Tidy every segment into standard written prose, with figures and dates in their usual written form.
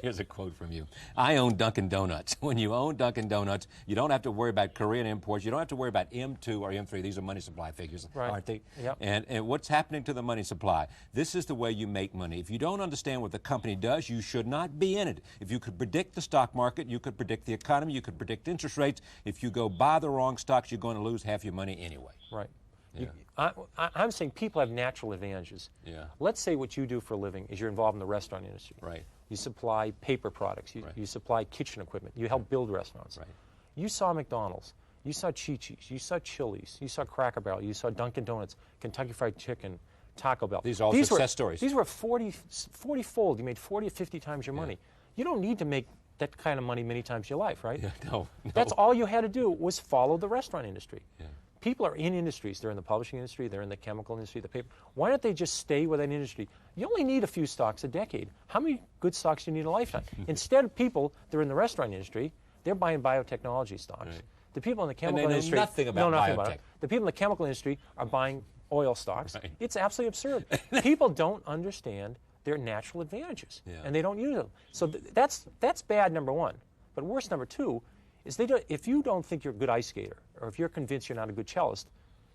Here's a quote from you. I own Dunkin' Donuts. When you own Dunkin' Donuts, you don't have to worry about Korean imports. You don't have to worry about M2 or M3. These are money supply figures, aren't they? Yep. And what's happening to the money supply? This is the way you make money. If you don't understand what the company does, you should not be in it. If you could predict the stock market, you could predict the economy, you could predict interest rates. If you go buy the wrong stocks, you're going to lose half your money anyway. Right. Yeah. I'm saying people have natural advantages. Yeah. Let's say what you do for a living is you're involved in the restaurant industry. Right. You supply paper products. You supply kitchen equipment. You help build restaurants. Right. You saw McDonald's. You saw Chi-Chi's. You saw Chili's. You saw Cracker Barrel. You saw Dunkin' Donuts, Kentucky Fried Chicken, Taco Bell. These are all success stories. These were 40-fold. You made 40 or 50 times your money. You don't need to make that kind of money many times in your life, right? Yeah, no. That's all you had to do was follow the restaurant industry. Yeah. People are in industries. They're in the publishing industry. They're in the chemical industry, the paper. Why don't they just stay with that industry? You only need a few stocks a decade. How many good stocks do you need in a lifetime? Instead of people that are in the restaurant industry, they're buying biotechnology stocks. Right. The people in the chemical industry nothing about know nothing biotech. about it. The people in the chemical industry are buying oil stocks. Right. It's absolutely absurd. People don't understand their natural advantages, and they don't use them. So that's bad, number one. But worse, number two, is if you don't think you're a good ice skater, or if you're convinced you're not a good cellist,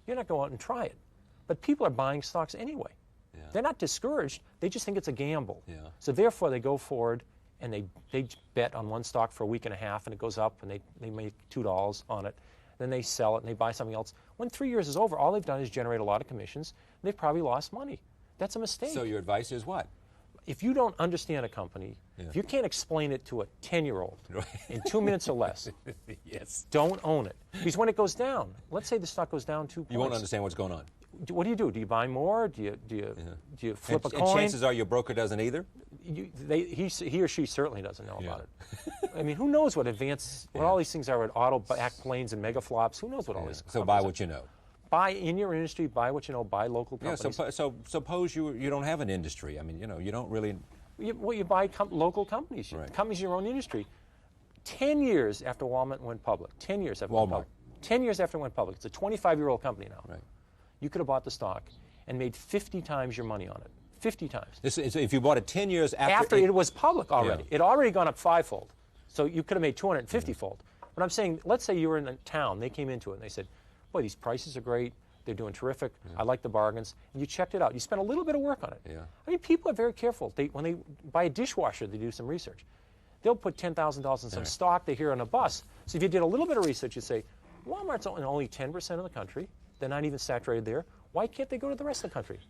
you're not going out and try it. But people are buying stocks anyway. Yeah. They're not discouraged. They just think it's a gamble. Yeah. So therefore, they go forward and they bet on one stock for a week and a half, and it goes up, and they make $2 on it. Then they sell it, and they buy something else. When 3 years is over, all they've done is generate a lot of commissions, and they've probably lost money. That's a mistake. So your advice is what? If you don't understand a company, if you can't explain it to a 10-year-old in 2 minutes or less, don't own it. Because when it goes down, let's say the stock goes down 2 points. You won't understand what's going on. What do? Do you buy more? Do you flip a coin? And chances are your broker doesn't either? He or she certainly doesn't know about it. I mean, who knows what all these things are with auto back planes and mega flops? Who knows what all these So buy what you know. Buy in your industry, buy what you know, buy local companies. Yeah, so suppose you don't have an industry. I mean, you don't really... You buy local companies, companies in your own industry. 10 years after Walmart went public, 10 years after it went public. 10 years after it went public. It's a 25-year-old company now. Right. You could have bought the stock and made 50 times your money on it. 50 times. If you bought it 10 years after it was public already. It already gone up 5-fold. So you could have made 250-fold. But I'm saying, let's say you were in a town, they came into it and they said, boy, these prices are great. They're doing terrific. I like the bargains. And you checked it out. You spent a little bit of work on it. Yeah. I mean, people are very careful. When they buy a dishwasher, they do some research. They'll put $10,000 in some stock they hear on a bus. So if you did a little bit of research, you'd say, Walmart's only 10% of the country. They're not even saturated there. Why can't they go to the rest of the country?